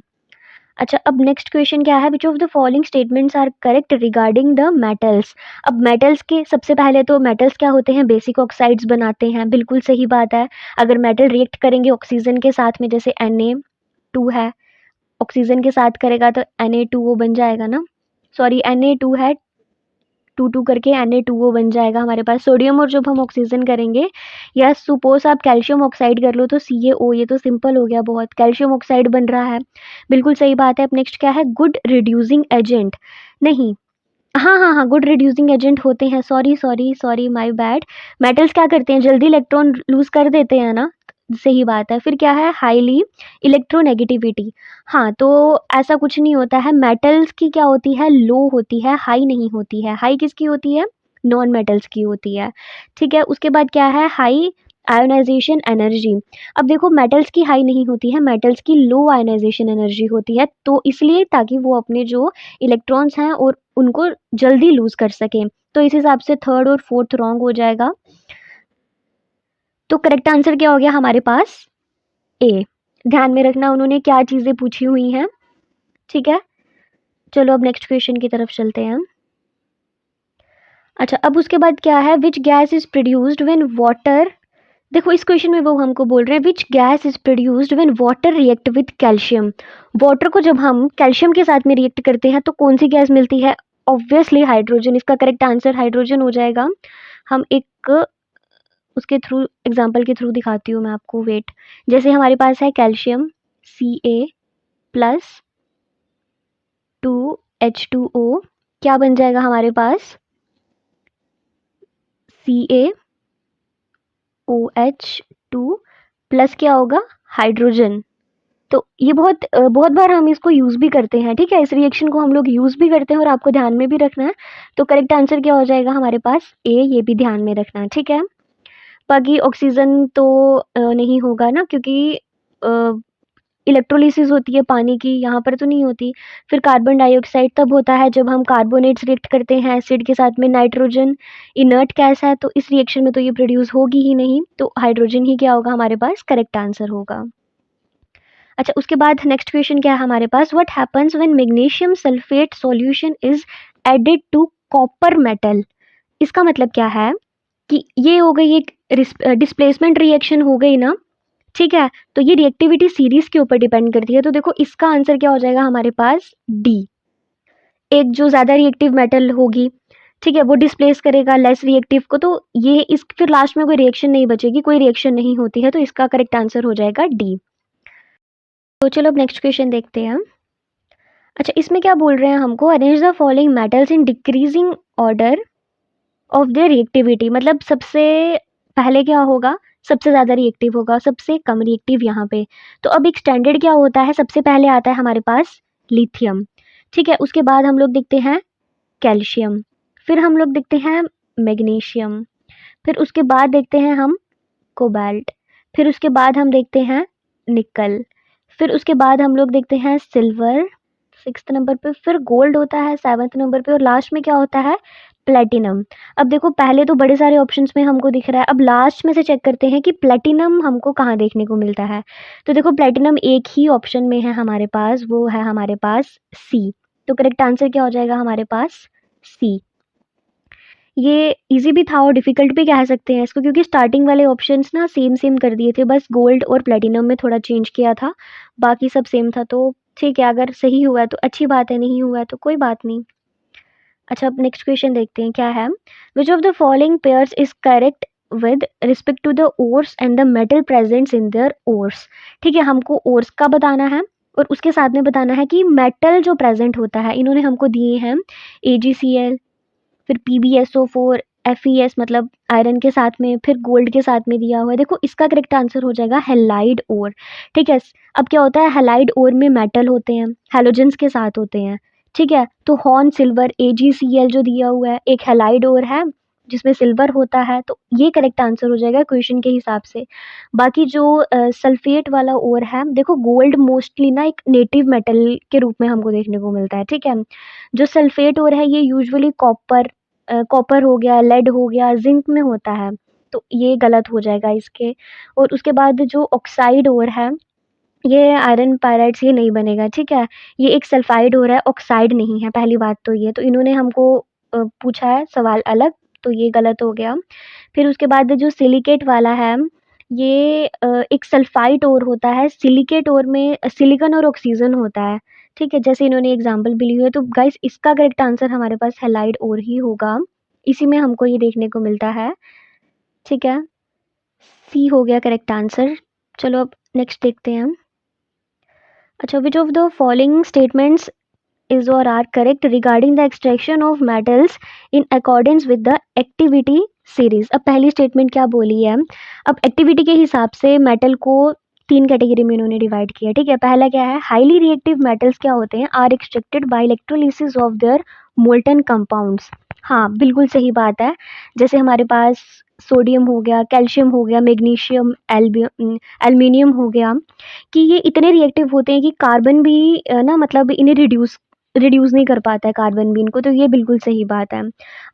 अच्छा, अब नेक्स्ट क्वेश्चन क्या है, which of the following statements are correct regarding the metals. अब मेटल्स के सबसे पहले तो मेटल्स क्या होते हैं, बेसिक ऑक्साइड्स बनाते हैं, बिल्कुल सही बात है। अगर मेटल रिएक्ट करेंगे ऑक्सीजन के साथ में, जैसे Na2 है, ऑक्सीजन के साथ करेगा तो Na2O बन जाएगा ना, सॉरी Na2 है, 2 करके Na2O बन जाएगा हमारे पास। सोडियम और जब हम ऑक्सीजन करेंगे, या सपोज आप कैल्शियम ऑक्साइड कर लो तो CaO, ये तो सिंपल हो गया बहुत, कैल्शियम ऑक्साइड बन रहा है। बिल्कुल सही बात है। अब नेक्स्ट क्या है, गुड रिड्यूसिंग एजेंट, नहीं, हाँ हाँ हाँ, गुड रिड्यूसिंग एजेंट होते हैं, sorry sorry sorry, my bad. Metals क्या करते हैं, जल्दी इलेक्ट्रॉन लूज कर देते हैं ना, सही बात है। फिर क्या है, हाईली इलेक्ट्रोनेगेटिविटी, हाँ तो ऐसा कुछ नहीं होता है, मेटल्स की क्या होती है, लो होती है, हाई नहीं होती है। हाई किसकी होती है, नॉन मेटल्स की होती है, ठीक है। उसके बाद क्या है, हाई आयोनाइजेशन एनर्जी। अब देखो मेटल्स की हाई नहीं होती है, मेटल्स की लो आयोनाइजेशन एनर्जी होती है, तो इसलिए ताकि वो अपने जो इलेक्ट्रॉन्स हैं और उनको जल्दी लूज कर सकें। तो इस हिसाब से थर्ड और फोर्थ रॉन्ग हो जाएगा। तो करेक्ट आंसर क्या हो गया हमारे पास, ए। ध्यान में रखना उन्होंने क्या चीजें पूछी हुई हैं, ठीक है। चलो अब नेक्स्ट क्वेश्चन की तरफ चलते हैं। अच्छा, अब उसके बाद क्या है, which gas is produced when water, देखो इस क्वेश्चन में वो हमको बोल रहे हैं which gas is produced when water react with calcium. Water को जब हम कैल्शियम के साथ में रिएक्ट करते हैं तो कौन सी गैस मिलती है, ऑब्वियसली हाइड्रोजन। इसका करेक्ट आंसर हाइड्रोजन हो जाएगा। हम एक उसके थ्रू, एग्जाम्पल के थ्रू दिखाती हूँ मैं आपको, वेट। जैसे हमारे पास है कैल्शियम Ca+2H2O, क्या बन जाएगा हमारे पास, CaOH2 प्लस क्या होगा, हाइड्रोजन। तो ये बहुत बार हम इसको यूज़ भी करते हैं, ठीक है, इस रिएक्शन को हम लोग यूज़ भी करते हैं और आपको ध्यान में भी रखना है। तो करेक्ट आंसर क्या हो जाएगा हमारे पास, ए, ये भी ध्यान में रखना है, ठीक है। बाकी ऑक्सीजन तो नहीं होगा ना, क्योंकि इलेक्ट्रोलिसिस होती है पानी की, यहाँ पर तो नहीं होती। फिर कार्बन डाइऑक्साइड तब होता है जब हम कार्बोनेट्स रिएक्ट करते हैं एसिड के साथ में, नाइट्रोजन इनर्ट गैस है तो इस रिएक्शन में तो ये प्रोड्यूस होगी ही नहीं, तो हाइड्रोजन ही क्या होगा हमारे पास, करेक्ट आंसर होगा। अच्छा, उसके बाद नेक्स्ट क्वेश्चन क्या है हमारे पास, what happens when magnesium sulphate solution is added to copper metal. इसका मतलब क्या है कि ये हो गई एक डिस्प्लेसमेंट रिएक्शन हो गई ना, ठीक है। तो ये रिएक्टिविटी सीरीज के ऊपर डिपेंड करती है, तो देखो इसका आंसर क्या हो जाएगा हमारे पास, डी। एक जो ज़्यादा रिएक्टिव मेटल होगी, ठीक है, वो डिस्प्लेस करेगा लेस रिएक्टिव को, तो ये इस फिर लास्ट में कोई रिएक्शन नहीं बचेगी, कोई रिएक्शन नहीं होती है, तो इसका करेक्ट आंसर हो जाएगा डी। तो चलो अब नेक्स्ट क्वेश्चन देखते हैं। अच्छा, इसमें क्या बोल रहे हैं हमको, arrange the following metals in decreasing order of their reactivity, मतलब सबसे पहले क्या होगा, सबसे ज़्यादा रिएक्टिव होगा, सबसे कम रिएक्टिव यहाँ पे। तो अब एक स्टैंडर्ड क्या होता है, सबसे पहले आता है हमारे पास लिथियम, ठीक है। उसके बाद हम लोग देखते हैं कैल्शियम, फिर हम लोग देखते हैं मैग्नीशियम, फिर उसके बाद देखते हैं हम कोबाल्ट, फिर उसके बाद हम देखते हैं निकल, फिर उसके बाद हम लोग देखते हैं सिल्वर 6th नंबर पे, फिर गोल्ड होता है 7th नंबर पे, और लास्ट में क्या होता है, प्लेटिनम। अब देखो पहले तो बड़े सारे ऑप्शंस में हमको दिख रहा है, अब लास्ट में से चेक करते हैं कि प्लेटिनम हमको कहाँ देखने को मिलता है। तो देखो प्लेटिनम एक ही ऑप्शन में है हमारे पास, वो है हमारे पास सी। तो करेक्ट आंसर क्या हो जाएगा हमारे पास, सी। ये इजी भी था और डिफ़िकल्ट भी कह सकते हैं इसको, क्योंकि स्टार्टिंग वाले ऑप्शंस ना सेम सेम कर दिए थे, बस गोल्ड और प्लेटिनम में थोड़ा चेंज किया था, बाकी सब सेम था। तो ठीक है, अगर सही हुआ है तो अच्छी बात है, नहीं हुआ है तो कोई बात नहीं। अच्छा, अब नेक्स्ट क्वेश्चन देखते हैं क्या है, which of the following pairs is correct with respect to the ores and the metal presents in their ores. ठीक है, हमको ओर्स का बताना है और उसके साथ में बताना है कि मेटल जो प्रेजेंट होता है, इन्होंने हमको दिए हैं AgCl, फिर PbSO4, FeS मतलब आयरन के साथ में, फिर गोल्ड के साथ में दिया हुआ है। देखो इसका करेक्ट आंसर हो जाएगा हैलाइड ओर। ठीक है, अब क्या होता है, हैलाइड ओर में मेटल होते हैं, हैलोजेंस के साथ होते हैं, ठीक है। तो हॉर्न सिल्वर AgCl जो दिया हुआ है एक हैलाइड ओर है जिसमें सिल्वर होता है, तो ये करेक्ट आंसर हो जाएगा क्वेश्चन के हिसाब से। बाकी जो सल्फेट वाला ओर है, देखो गोल्ड मोस्टली ना एक नेटिव मेटल के रूप में हमको देखने को मिलता है, ठीक है। जो सल्फेट ओर है ये यूजुअली कॉपर हो गया, लेड हो गया, जिंक में होता है, तो ये गलत हो जाएगा इसके। और उसके बाद जो ऑक्साइड ओर है, ये आयरन पायराइड्स, ये नहीं बनेगा, ठीक है। ये एक सल्फाइड ओर है, ऑक्साइड नहीं है, पहली बात तो ये, तो इन्होंने हमको पूछा है सवाल अलग, तो ये गलत हो गया। फिर उसके बाद जो सिलिकेट वाला है, ये एक सल्फाइड ओर होता है, सिलिकेट ओर में सिलिकॉन और ऑक्सीजन होता है, ठीक है, जैसे इन्होंने एग्जाम्पल भी ली हुई है, तो गाइस इसका करेक्ट आंसर हमारे पास हैलाइड और ही होगा, इसी में हमको ये देखने को मिलता है। ठीक है, सी हो गया करेक्ट आंसर। चलो अब नेक्स्ट देखते हैं हम। अच्छा, विच of the following statements is or are correct regarding the extraction of metals in accordance with the activity series। अब पहली स्टेटमेंट क्या बोली है, अब एक्टिविटी के हिसाब से मेटल को 3 कैटेगरी में इन्होंने डिवाइड किया। ठीक है, पहला क्या है, हाईली रिएक्टिव मेटल्स क्या होते हैं, are extracted by electrolysis of their molten compounds. हाँ बिल्कुल सही बात है, जैसे हमारे पास सोडियम हो गया, कैल्शियम हो गया, मैग्नीशियम, एल्यूमिनियम हो गया, कि ये इतने रिएक्टिव होते हैं कि कार्बन भी ना मतलब इन्हें रिड्यूस नहीं कर पाता है कार्बन भी इनको, तो ये बिल्कुल सही बात है।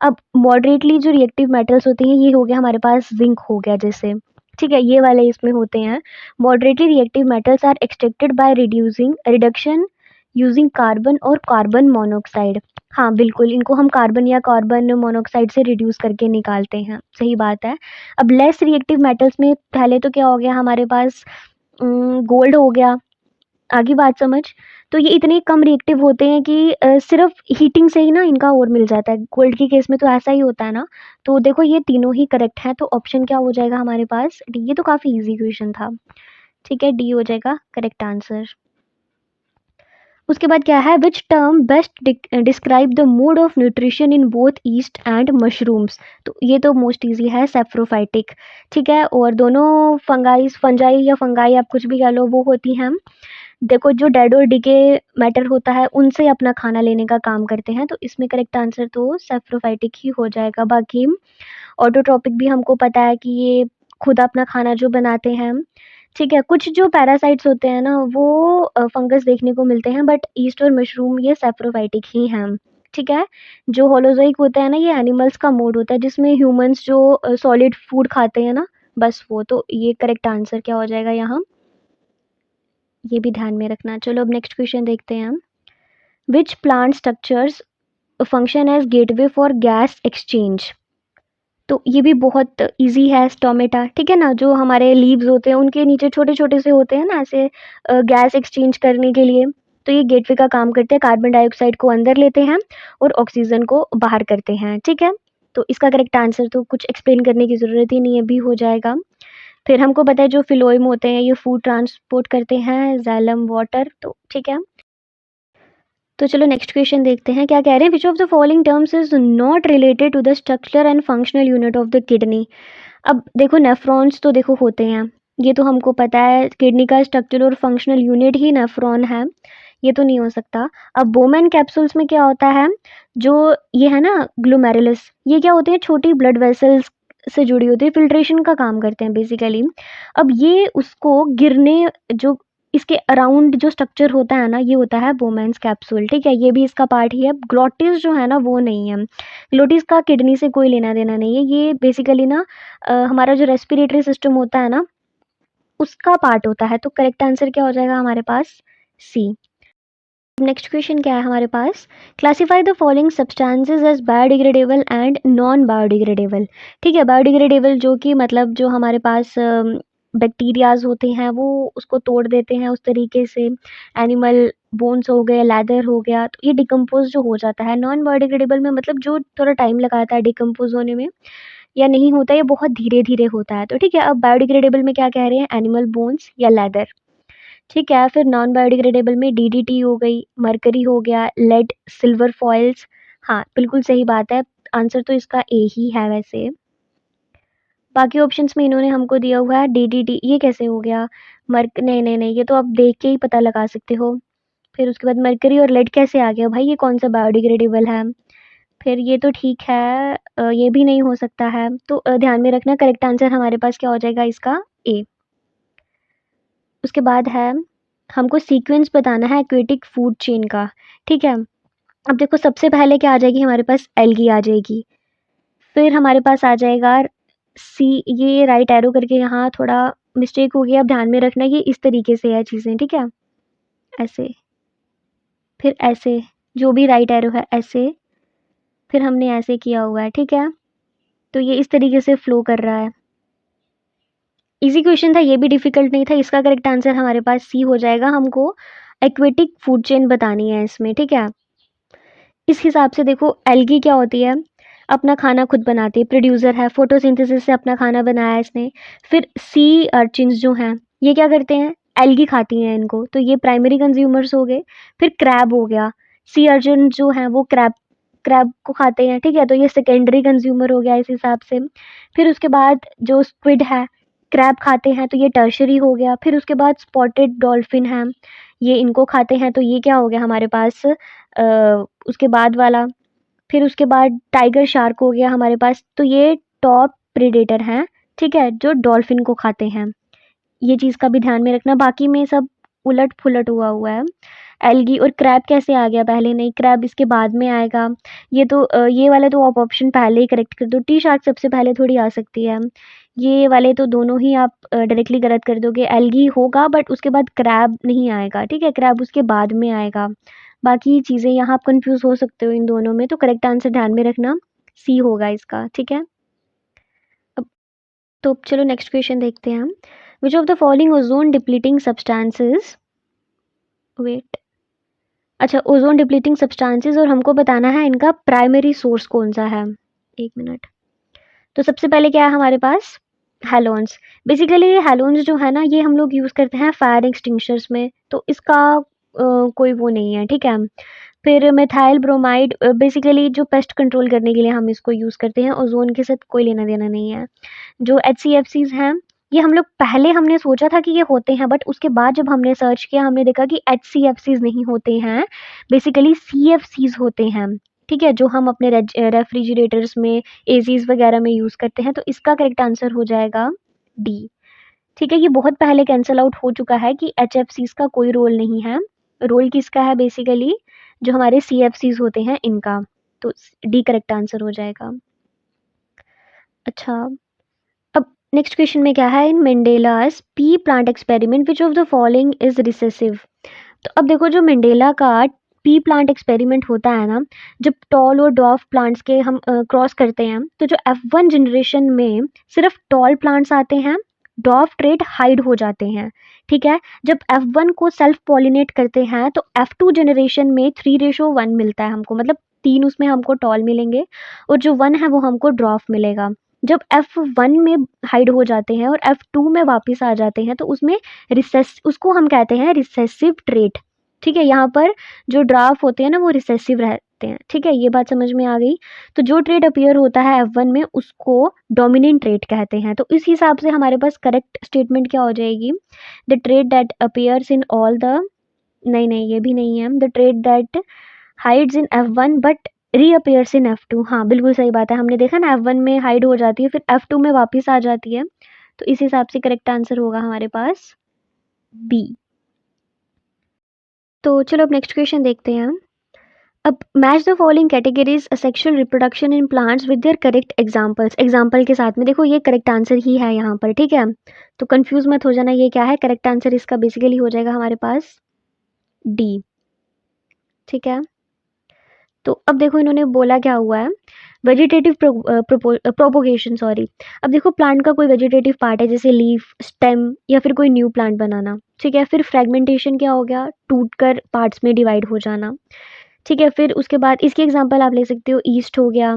अब मॉडरेटली जो रिएक्टिव मेटल्स होते हैं, ये हो गया हमारे पास जिंक हो गया जैसे। ठीक है, ये वाले इसमें होते हैं। Moderately reactive metals are extracted by reduction using carbon और कार्बन मोनोऑक्साइड। हाँ बिल्कुल, इनको हम कार्बन या कार्बन मोनोऑक्साइड से रिड्यूस करके निकालते हैं, सही बात है। अब लेस रिएक्टिव मेटल्स में पहले तो क्या हो गया हमारे पास, गोल्ड हो गया, आगे बात समझ। तो ये इतने कम रिएक्टिव होते हैं कि सिर्फ हीटिंग से ही ना इनका और मिल जाता है। गोल्ड के केस में तो ऐसा ही होता है ना। तो देखो ये तीनों ही करेक्ट हैं, तो ऑप्शन क्या हो जाएगा हमारे पास, डी। ये तो काफ़ी इजी क्वेश्चन था। ठीक है, डी हो जाएगा करेक्ट आंसर। उसके बाद क्या है, which term best describe the mode of nutrition in both east and mushrooms. तो ये तो मोस्ट इजी है, सेफ्रोफाइटिक। ठीक है, और दोनों फंजाई या फंगाई आप कुछ भी कह लो, वो होती हैं, देखो जो डेड और डिके मैटर होता है उनसे अपना खाना लेने का काम करते हैं, तो इसमें करेक्ट आंसर तो सेफ्रोफाइटिक ही हो जाएगा। बाकी ऑटोट्रॉपिक भी हमको पता है कि ये खुद अपना खाना जो बनाते हैं। ठीक है, कुछ जो पैरासाइट्स होते हैं ना वो फंगस देखने को मिलते हैं, बट ईस्ट और मशरूम ये सेफ्रोफाइटिक ही हैं। ठीक है, जो होलोजोइक होता है ना, ये एनिमल्स का मोड होता है जिसमें ह्यूमंस जो सॉलिड फूड खाते हैं ना, बस वो। तो ये करेक्ट आंसर क्या हो जाएगा यहाँ, ये भी ध्यान में रखना। चलो अब नेक्स्ट क्वेश्चन देखते हैं हम। Which plant structures function as gateway for gas exchange. तो ये भी बहुत इजी है, स्टोमेटा। ठीक है ना, जो हमारे लीव्स होते हैं उनके नीचे छोटे छोटे से होते हैं ना ऐसे, गैस एक्सचेंज करने के लिए। तो ये गेटवे का काम करते हैं, कार्बन डाइऑक्साइड को अंदर लेते हैं और ऑक्सीजन को बाहर करते हैं। ठीक है, तो इसका करेक्ट आंसर तो कुछ एक्सप्लेन करने की ज़रूरत ही नहीं है, भी हो जाएगा। फिर हमको पता है जो फिलोइम होते हैं ये फूड ट्रांसपोर्ट करते हैं, जाइलम वाटर। तो ठीक है, तो चलो नेक्स्ट क्वेश्चन देखते हैं क्या कह रहे हैं। Which of the following terms is not related to the structure and functional unit of the kidney. अब देखो नेफ्रॉन्स तो देखो होते हैं, ये तो हमको पता है, किडनी का स्ट्रक्चर और फंक्शनल यूनिट ही नेफ्रॉन है, ये तो नहीं हो सकता। अब बोमेन कैप्सूल्स में क्या होता है, जो ये है ना ग्लोमेरुलस, ये क्या होते हैं, छोटी ब्लड वेसल्स से जुड़ी होती है, फिल्ट्रेशन का काम करते हैं बेसिकली। अब ये उसको गिरने, जो इसके अराउंड जो स्ट्रक्चर होता है ना, ये होता है बोमेन्स कैप्सूल। ठीक है, ये भी इसका पार्ट ही है। ग्लोटिस जो है ना वो नहीं है, ग्लोटिस का किडनी से कोई लेना देना नहीं है, ये बेसिकली ना हमारा जो रेस्पिरेटरी सिस्टम होता है ना उसका पार्ट होता है। तो करेक्ट आंसर क्या हो जाएगा हमारे पास, सी। नेक्स्ट क्वेश्चन क्या है हमारे पास, classify the following substances as biodegradable and non biodegradable. ठीक है, बायोडिग्रेडेबल जो कि मतलब जो हमारे पास बैक्टीरियाज होते हैं वो उसको तोड़ देते हैं उस तरीके से, एनिमल बोन्स हो गए, लेदर हो गया, तो ये डिकम्पोज जो हो जाता है। नॉन बायोडिग्रेडेबल में मतलब जो थोड़ा टाइम लगाता है डिकम्पोज होने में, या नहीं होता, ये बहुत धीरे धीरे होता है। तो ठीक है, अब बायोडिग्रेडेबल में क्या कह रहे हैं, एनिमल बोन्स या लेदर। ठीक है, फिर नॉन बायोडिग्रेडेबल में डीडीटी हो गई, मरकरी हो गया, लेड, सिल्वर फॉइल्स। हाँ बिल्कुल सही बात है, आंसर तो इसका ए ही है वैसे। बाकी ऑप्शंस में इन्होंने हमको दिया हुआ है डीडीटी, ये कैसे हो गया, नहीं नहीं नहीं, ये तो आप देख के ही पता लगा सकते हो। फिर उसके बाद मरकरी और लेड कैसे आ गया भाई, ये कौन सा बायोडिग्रेडेबल है। फिर ये तो ठीक है, ये भी नहीं हो सकता है। तो ध्यान में रखना, करेक्ट आंसर हमारे पास क्या हो जाएगा इसका, ए। उसके बाद है हमको सीक्वेंस बताना है एक्वेटिक फूड चेन का। ठीक है, अब देखो सबसे पहले क्या आ जाएगी हमारे पास, एल्गी आ जाएगी। फिर हमारे पास आ जाएगा सी, ये राइट एरो करके यहाँ थोड़ा मिस्टेक हो गया, अब ध्यान में रखना, ये इस तरीके से है चीज़ें। ठीक है, ऐसे, फिर ऐसे, जो भी राइट एरो है ऐसे, फिर हमने ऐसे किया हुआ है। ठीक है, तो ये इस तरीके से फ्लो कर रहा है। इजी क्वेश्चन था, ये भी डिफिकल्ट नहीं था। इसका करेक्ट आंसर हमारे पास सी हो जाएगा। हमको एक्वेटिक फूड चेन बतानी है इसमें, ठीक है। इस हिसाब से देखो एल्गी क्या होती है, अपना खाना खुद बनाती है, प्रोड्यूसर है, फोटोसिंथेसिस से अपना खाना बनाया इसने। फिर सी अर्चिन्स जो हैं ये क्या करते हैं, एल्गी खाती हैं इनको, तो ये प्राइमरी कंज्यूमर्स हो गए। फिर क्रैब हो गया, सी अर्चिन जो हैं वो क्रैब क्रैब को खाते हैं, ठीक है, तो ये सेकेंडरी कंज्यूमर हो गया इस हिसाब से। फिर उसके बाद जो स्क्विड है क्रैब खाते हैं, तो ये टर्शरी हो गया। फिर उसके बाद स्पॉटेड डॉल्फिन है, ये इनको खाते हैं, तो ये क्या हो गया हमारे पास उसके बाद वाला। फिर उसके बाद टाइगर शार्क हो गया हमारे पास, तो ये टॉप प्रेडेटर हैं, ठीक है, जो डॉल्फिन को खाते हैं। ये चीज़ का भी ध्यान में रखना, बाकी में सब उलट पुलट हुआ हुआ है। एल्गी और क्रैब कैसे आ गया पहले, नहीं क्रैब इसके बाद में आएगा। ये तो ये वाले तो आप ऑप्शन पहले ही करेक्ट कर दो, टी शार्क सबसे पहले थोड़ी आ सकती है। ये वाले तो दोनों ही आप डायरेक्टली गलत कर दोगे, एल्गी होगा बट उसके बाद क्रैब नहीं आएगा, ठीक है, क्रैब उसके बाद में आएगा। बाकी चीज़ें यहाँ आप कंफ्यूज हो सकते हो इन दोनों में, तो करेक्ट आंसर ध्यान में रखना सी होगा इसका, ठीक है। अब तो चलो नेक्स्ट क्वेश्चन देखते हैं हम। Which of the following ozone depleting substances, wait, अच्छा ओजोन डिप्लीटिंग सब्सटेंसेस, और हमको बताना है इनका प्राइमरी सोर्स कौन सा है। एक मिनट। तो सबसे पहले क्या है हमारे पास, हेलोन्स। बेसिकली ये हेलोन्स जो है ना ये हम लोग यूज़ करते हैं फायर एक्सटिंग्विशर्स में, तो इसका कोई वो नहीं है, ठीक है। फिर मिथाइल ब्रोमाइड बेसिकली जो पेस्ट कंट्रोल करने के लिए हम इसको यूज़ करते हैं, ओजोन के साथ कोई लेना देना नहीं है। जो HCFCs हैं ये हम लोग पहले हमने सोचा था कि ये होते हैं, बट उसके बाद जब हमने सर्च किया हमने देखा कि HCFCs नहीं होते हैं, बेसिकली CFCs होते हैं, ठीक है, जो हम अपने रेफ्रिजरेटर्स में एसीज वगैरह में यूज़ करते हैं। तो इसका करेक्ट आंसर हो जाएगा डी, ठीक है। ये बहुत पहले कैंसिल आउट हो चुका है कि HFCs का कोई रोल नहीं है, रोल किसका है, बेसिकली जो हमारे CFCs होते हैं इनका, तो डी करेक्ट आंसर हो जाएगा। अच्छा, अब नेक्स्ट क्वेश्चन में क्या है, in Mendel's pea plant experiment which of the following is recessive. तो अब देखो जो मेंडेला का पी प्लांट एक्सपेरिमेंट होता है ना, जब टॉल और डॉफ प्लांट्स के हम क्रॉस करते हैं, तो जो F1 जनरेशन में सिर्फ टॉल प्लांट्स आते हैं, डॉफ ट्रेट हाइड हो जाते हैं, ठीक है। जब F1 को सेल्फ पॉलिनेट करते हैं तो F2 जनरेशन में 3:1 मिलता है हमको, मतलब 3 उसमें हमको टॉल मिलेंगे और जो 1 है वो हमको ड्रॉफ मिलेगा। जब F1 में हाइड हो जाते हैं और F2 में वापस आ जाते हैं तो उसमें उसको हम कहते हैं रिसेसिव ट्रेट, ठीक है। यहाँ पर जो ड्राफ होते हैं ना वो रिसेसिव रहते हैं, ठीक है, ये बात समझ में आ गई। तो जो ट्रेट अपीयर होता है F1 में उसको डोमिनेंट ट्रेट कहते हैं। तो इस हिसाब से हमारे पास करेक्ट स्टेटमेंट क्या हो जाएगी, the trait that appears in all the, नहीं ये भी नहीं है, the trait that hides in F1 but reappears in F2। हाँ बिल्कुल सही बात है, हमने देखा ना F1 में हाइड हो जाती है फिर F2 में वापस आ जाती है, तो इस हिसाब से करेक्ट आंसर होगा हमारे पास बी। तो चलो अब नेक्स्ट क्वेश्चन देखते हैं हम। अब match the following categories sexual reproduction in plants with their correct examples, example के साथ में देखो ये करेक्ट आंसर ही है यहाँ पर, ठीक है, तो कंफ्यूज मत हो जाना, ये क्या है, करेक्ट आंसर इसका बेसिकली हो जाएगा हमारे पास डी, ठीक है। तो अब देखो इन्होंने बोला क्या हुआ है, वेजिटेटिव प्रोपोगेशन, सॉरी। अब देखो प्लांट का कोई वेजिटेटिव पार्ट है जैसे लीफ, स्टेम या फिर कोई न्यू प्लांट बनाना, ठीक है। फिर फ्रेगमेंटेशन क्या हो गया, टूटकर पार्ट्स में डिवाइड हो जाना, ठीक है। फिर उसके बाद इसकी एग्जांपल आप ले सकते हो, ईस्ट हो गया,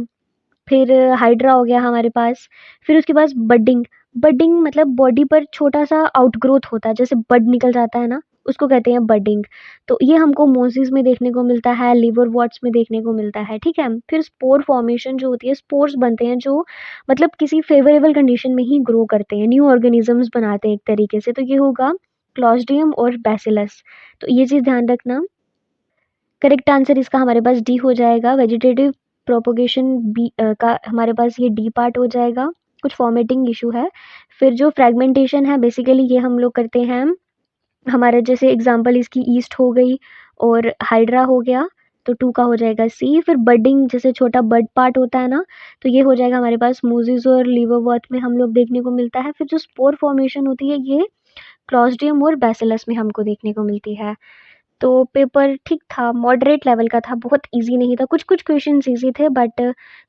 फिर हाइड्रा हो गया हमारे पास। फिर उसके बाद बडिंग, बडिंग मतलब बॉडी पर छोटा सा आउटग्रोथ होता है, जैसे बड निकल जाता है ना, उसको कहते हैं बडिंग। तो ये हमको मोसिस में देखने को मिलता है, लिवर वॉट्स में देखने को मिलता है, ठीक है। फिर स्पोर फॉर्मेशन जो होती है, स्पोर्स बनते हैं जो मतलब किसी फेवरेबल कंडीशन में ही ग्रो करते हैं, न्यू ऑर्गेनिजम्स बनाते हैं एक तरीके से, तो ये होगा क्लॉस्ट्रिडियम और बैसिलस, तो ये चीज़ ध्यान रखना। करेक्ट आंसर इसका हमारे पास डी हो जाएगा, वेजिटेटिव प्रोपोगेशन बी का हमारे पास ये डी पार्ट हो जाएगा, कुछ फॉर्मेटिंग इशू है। फिर जो फ्रेगमेंटेशन है बेसिकली ये हम लोग करते हैं, हमारे जैसे एग्जांपल इसकी ईस्ट हो गई और हाइड्रा हो गया, तो 2 का हो जाएगा सी। फिर बडिंग जैसे छोटा बड पार्ट होता है ना, तो ये हो जाएगा हमारे पास मोसिस और लिवरवर्थ में हम लोग देखने को मिलता है। फिर जो स्पोर फॉर्मेशन होती है ये क्लॉस्ट्रिडियम और बैसिलस में हमको देखने को मिलती है। तो पेपर ठीक था, मॉडरेट लेवल का था, बहुत इजी नहीं था, कुछ कुछ क्वेश्चंस इजी थे बट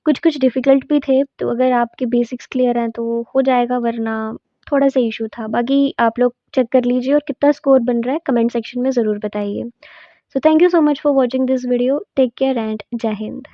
कुछ कुछ डिफ़िकल्ट भी थे, तो अगर आपके बेसिक्स क्लियर हैं तो हो जाएगा, वरना थोड़ा सा इशू था। बाकी आप लोग चेक कर लीजिए और कितना स्कोर बन रहा है कमेंट सेक्शन में ज़रूर बताइए। So thank you so much for watching this video. Take care and जय हिंद।